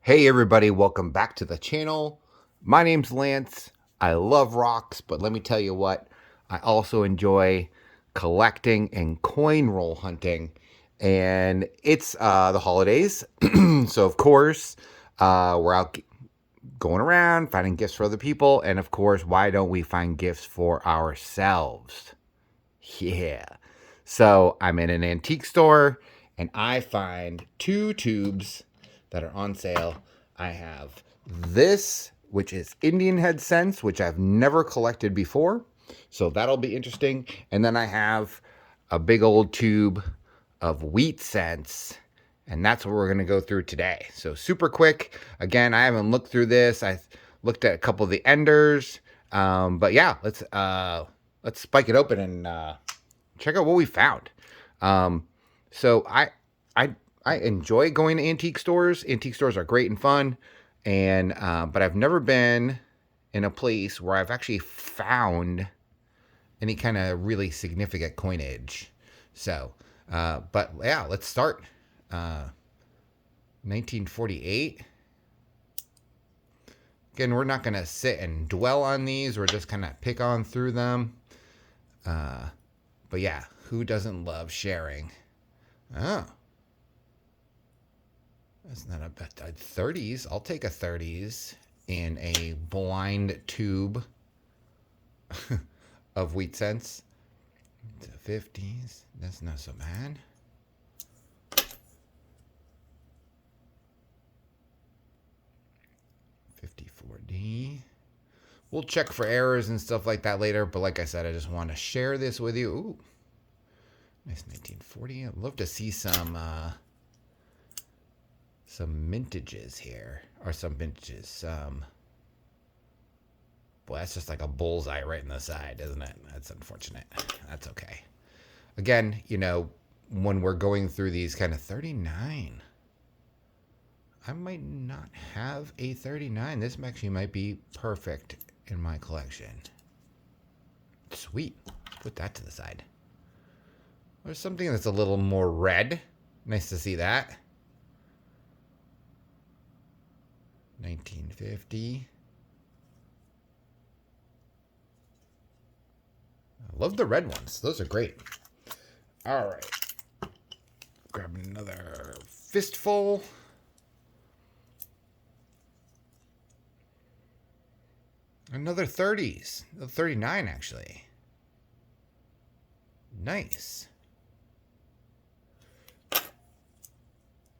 Hey everybody, welcome back to the channel. My name's Lance. I love rocks, but let me tell you what, I also enjoy collecting and coin roll hunting. And it's the holidays, so of course, we're out going around finding gifts for other people. And of course, why don't we find gifts for ourselves? Yeah. So I'm in an antique store and I find two tubes that are on sale. I have this, which is Indian head scents, which I've never collected before. So that'll be interesting. And then I have a big old tube of wheat scents. And that's what we're going to go through today. So super quick. Again, I haven't looked through this. I looked at a couple of the enders. But yeah, let's spike it open and check out what we found. So I I enjoy going to antique stores. Antique stores are great and fun, and but I've never been in a place where I've actually found any kind of really significant coinage. So, but yeah, let's start. 1948. Again, we're not going to sit and dwell on these. We're just kind of pick on through them. But yeah, who doesn't love sharing? Oh, that's not a bad 30s. I'll take a 30s in a blind tube of wheat cents. The 50s. That's not so bad. $54D. We'll check for errors and stuff like that later, but like I said, I just want to share this with you. Ooh, nice 1940. I'd love to see some mintages here, or some vintages. Boy, that's just like a bullseye right in the side, isn't it? That's unfortunate. That's okay. Again, you know, when we're going through these kind of 39, I might not have a 39. This actually might be perfect in my collection. Sweet. Put that to the side. There's something that's a little more red. Nice to see that. 1950. I love the red ones. Those are great. All right. Grab another fistful. Another 30s. 39, actually. Nice.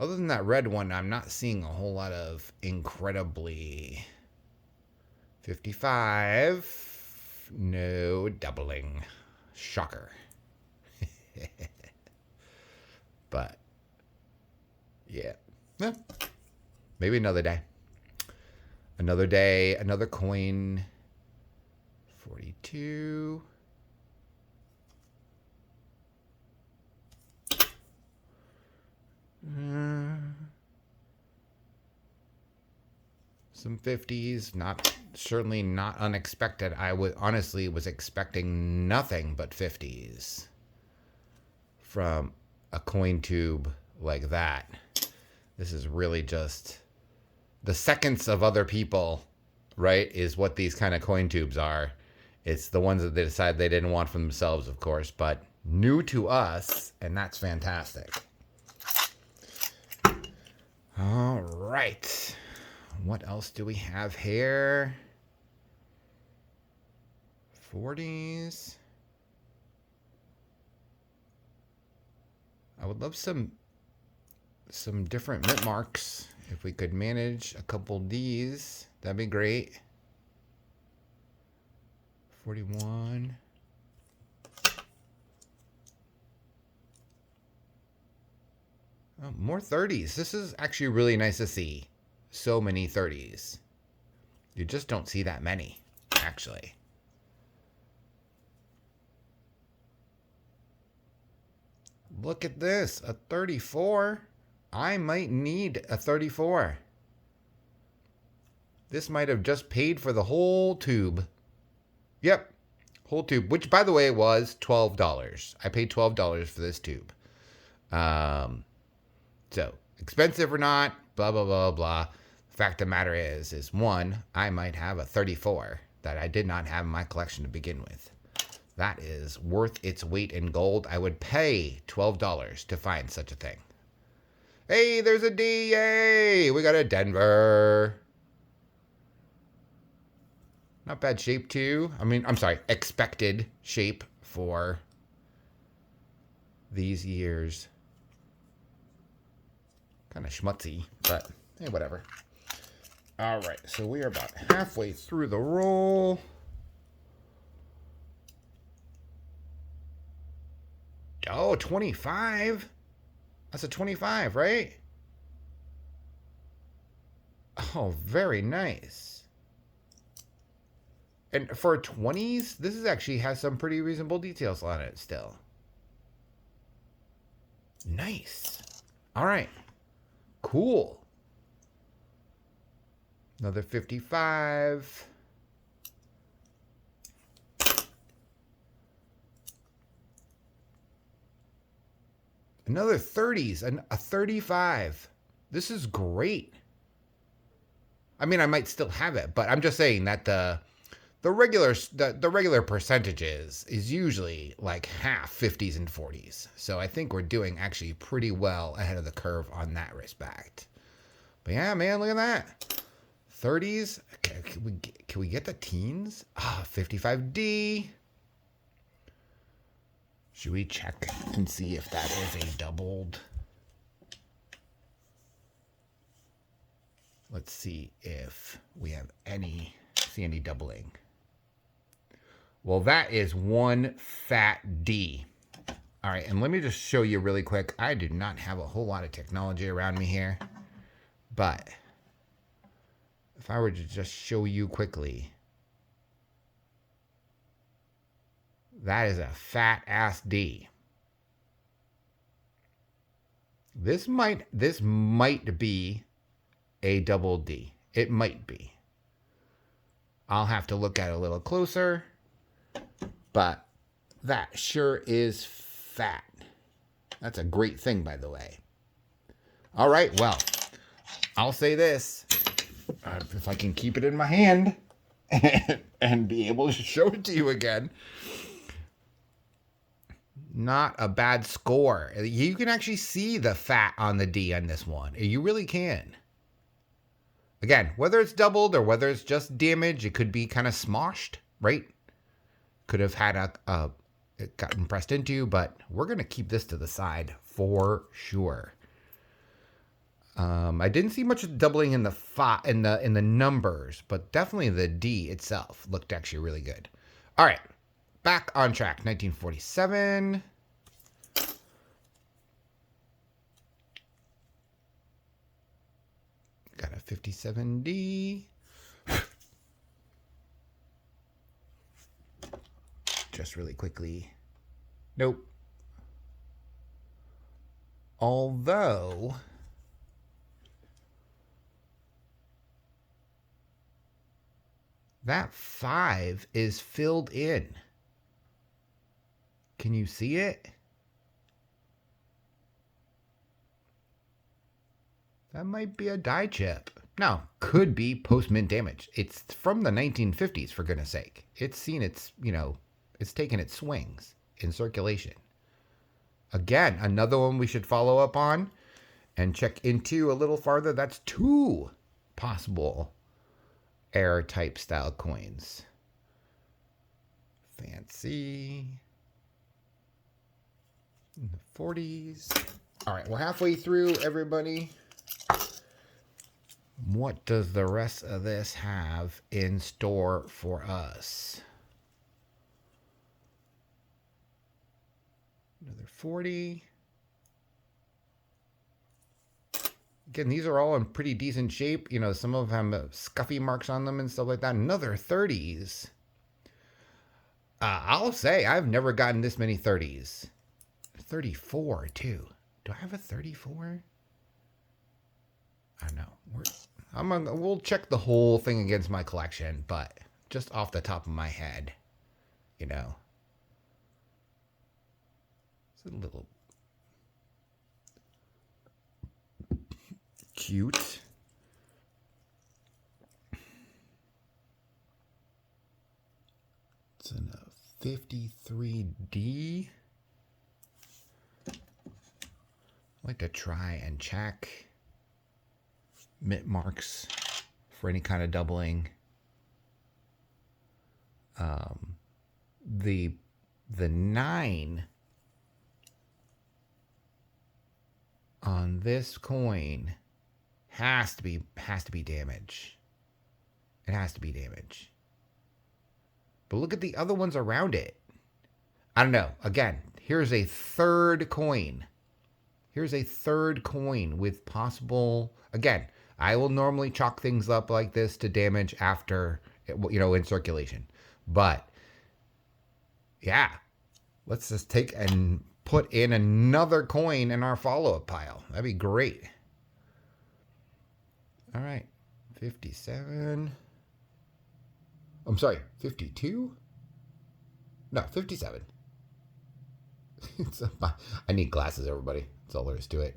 Other than that red one, I'm not seeing a whole lot of incredibly... 55. No doubling. Shocker. But, yeah. Maybe another day. Another day, another coin. 42. Some 50s, certainly not unexpected. I honestly was expecting nothing but 50s from a coin tube like that. This is really just the seconds of other people, right, is what these kind of coin tubes are. It's the ones that they decide they didn't want for themselves, of course, but new to us, and that's fantastic. All right. What else do we have here? 40s. I would love some different mint marks. If we could manage a couple of these, that'd be great. 41. Oh, more 30s. This is actually really nice to see. So many 30s. You just don't see that many, actually. Look at this, a 34. I might need a 34. This might have just paid for the whole tube. Yep, whole tube, which by the way was $12. I paid $12 for this tube. So expensive or not, blah, blah, blah, blah. Fact of the matter is one, I might have a 34 that I did not have in my collection to begin with. That is worth its weight in gold. I would pay $12 to find such a thing. Hey, there's a D. Yay! We got a Denver. Not bad shape, too. I mean, I'm sorry, expected shape for these years. Kind of schmutzy, but hey, whatever. All right, so we are about halfway through the roll. Oh, 25. That's a 25, right? Oh, very nice. And for 20s, this is actually has some pretty reasonable details on it still. Nice. All right. Cool. Another 55. Another 30s, a 35. This is great. I mean, I might still have it, but I'm just saying that the regular percentages is usually like half 50s and 40s. So I think we're doing actually pretty well ahead of the curve on that respect. But yeah, man, look at that. 30s. Can we get the teens? 55D. Should we check and see if that is a doubled? Let's see if we have any doubling. Well, that is one fat D. All right, and let me just show you really quick. I do not have a whole lot of technology around me here, but if I were to just show you quickly, that is a fat ass D. This might be a double D. It might be. I'll have to look at it a little closer, but that sure is fat. That's a great thing, by the way. All right, well, I'll say this. If I can keep it in my hand and be able to show it to you again. Not a bad score. You can actually see the fat on the D on this one. You really can. Again, whether it's doubled or whether it's just damage, it could be kind of smoshed, right? Could have had it gotten pressed into, but we're going to keep this to the side for sure. I didn't see much doubling in the numbers, but definitely the D itself looked actually really good. All right, back on track. 1947. Got a 57D. Just really quickly. Nope. Although that 5 is filled in. Can you see it? That might be a die chip. No, could be post-mint damage. It's from the 1950s, for goodness sake. It's seen its, it's taken its swings in circulation. Again, another one we should follow up on and check into a little farther. That's 2 possible air type style coins. Fancy. In the 40s. All right, we're halfway through, everybody. What does the rest of this have in store for us? Another 40. Again, these are all in pretty decent shape. Some of them have scuffy marks on them and stuff like that. Another 30s. I'll say I've never gotten this many 30s. 34 too. Do I have a 34? I don't know. We'll check the whole thing against my collection, but just off the top of my head, it's a little cute. 53D. I like to try and check mint marks for any kind of doubling. The 9 on this coin has to be damage. It has to be damage. But look at the other ones around it. I don't know. Again, here's a third coin. Here's a third coin with possible... Again, I will normally chalk things up like this to damage after, in circulation. But, yeah. Let's just take and put in another coin in our follow-up pile. That'd be great. All right. 57. I'm sorry, 52? No, 57. I need glasses, everybody. That's all there is to it.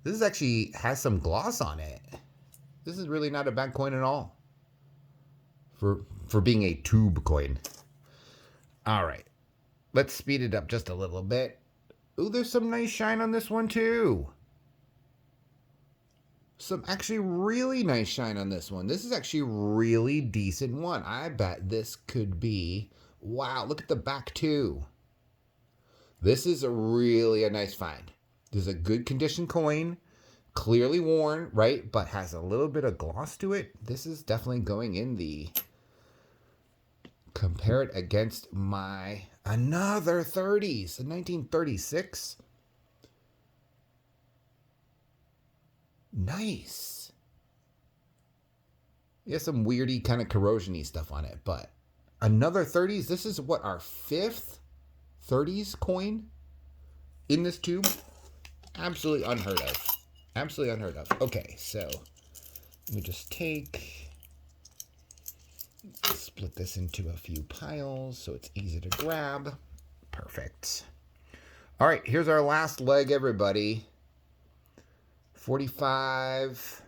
This is actually has some gloss on it. This is really not a bad coin at all. For being a tube coin. All right. Let's speed it up just a little bit. Ooh, there's some nice shine on this one too. Some actually really nice shine on this one. This is actually a really decent one. I bet this could be... Wow, look at the back too. This is a nice find. This is a good condition coin. Clearly worn, right? But has a little bit of gloss to it. This is definitely going in the... Compare it against my... Another 30s. A 1936. Nice. Yeah, some weirdy kind of corrosion-y stuff on it, but another 30s. This is what, our 5th 30s coin in this tube? Absolutely unheard of. Absolutely unheard of. Okay, so let me just split this into a few piles so it's easy to grab. Perfect. All right, here's our last leg, everybody. 45.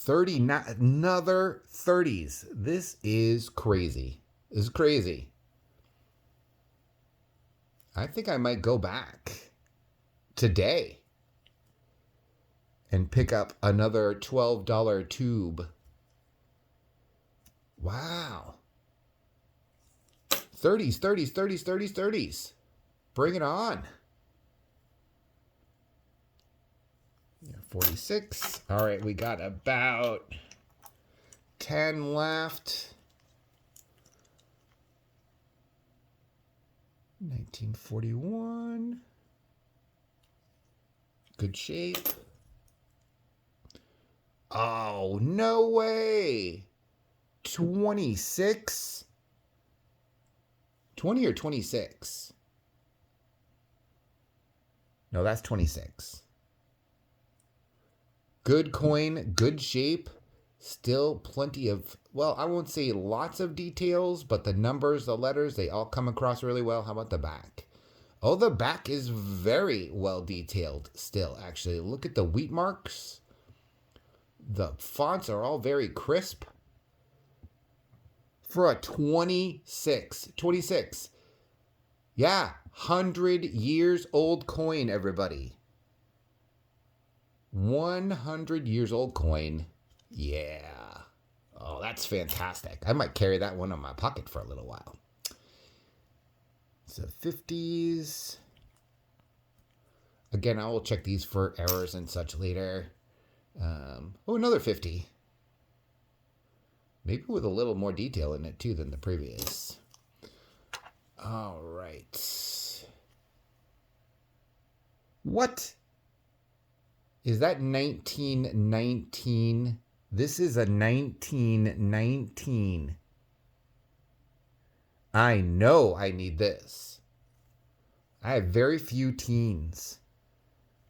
Another 30s. This is crazy. This is crazy. I think I might go back today and pick up another $12 tube. Wow. 30s, 30s, 30s, 30s, 30s. Bring it on. 46. All right, we got about 10 left. 1941. Good shape. Oh, no way. 26. 20 or 26? No, that's 26. Good coin, good shape. Still plenty of, well, I won't say lots of details, but the numbers, the letters, they all come across really well. How about the back? Oh, the back is very well detailed still, actually. Look at the wheat marks. The fonts are all very crisp. For a 26. 26. Yeah, 100 years old coin, everybody. 100 years old coin. Yeah. Oh, that's fantastic. I might carry that one in my pocket for a little while. So 50s. Again, I will check these for errors and such later. Oh, another 50. Maybe with a little more detail in it, too, than the previous. All right. What? Is that 1919? This is a 1919. I know I need this. I have very few teens.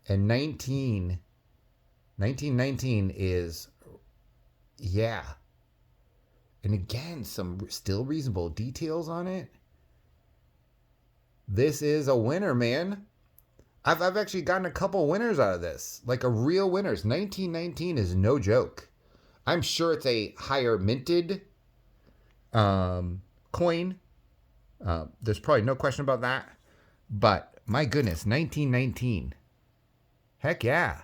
And 1919 is, yeah. And again, some still reasonable details on it. This is a winner, man. I've actually gotten a couple winners out of this. Like a real winners. 1919 is no joke. I'm sure it's a higher minted coin. There's probably no question about that. But my goodness, 1919. Heck yeah.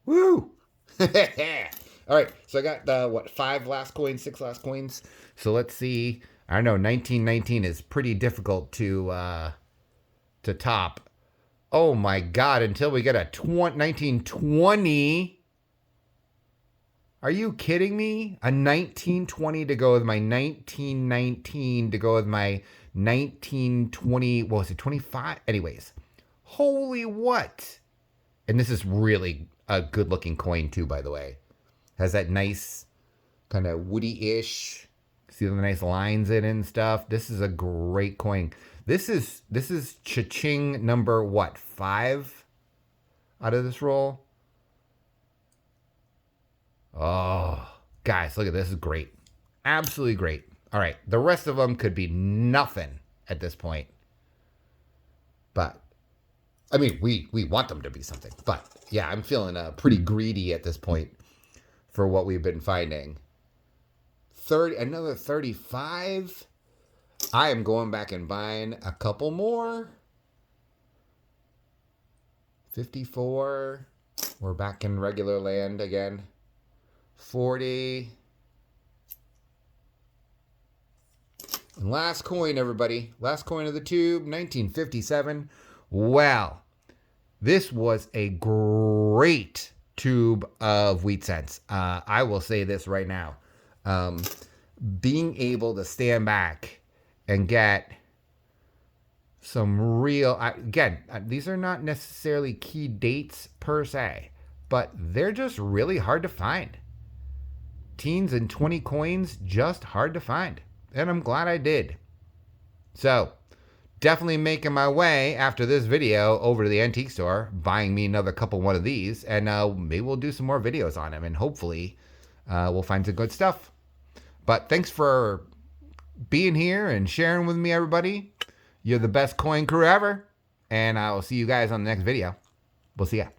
Woo! All right, so I got what, 5 last coins, 6 last coins. So let's see. I don't know. 1919 is pretty difficult to top. Oh my God! Until we get a 1920. Are you kidding me? A 1920 to go with my 1919 to go with my 1920. What was it? 25. Anyways, holy what? And this is really a good looking coin too, by the way. Has that nice kind of woody-ish, see the nice lines in it and stuff. This is a great coin. This is cha-ching number what, 5 out of this roll? Oh, guys, look at this. This is great. Absolutely great. All right, the rest of them could be nothing at this point. But I mean, we want them to be something. But yeah, I'm feeling pretty greedy at this point for what we've been finding. Another 35. I am going back and buying a couple more. 54. We're back in regular land again. 40. And last coin, everybody. Last coin of the tube, 1957. Wow. This was a great tube of wheat cents. I will say this right now. Being able to stand back and get some real, again, these are not necessarily key dates per se, but they're just really hard to find. Teens and 20 coins, just hard to find. And I'm glad I did. So, definitely making my way after this video over to the antique store, buying me another couple one of these, and maybe we'll do some more videos on them, and hopefully we'll find some good stuff. But thanks for being here and sharing with me, everybody. You're the best coin crew ever, and I will see you guys on the next video. We'll see ya.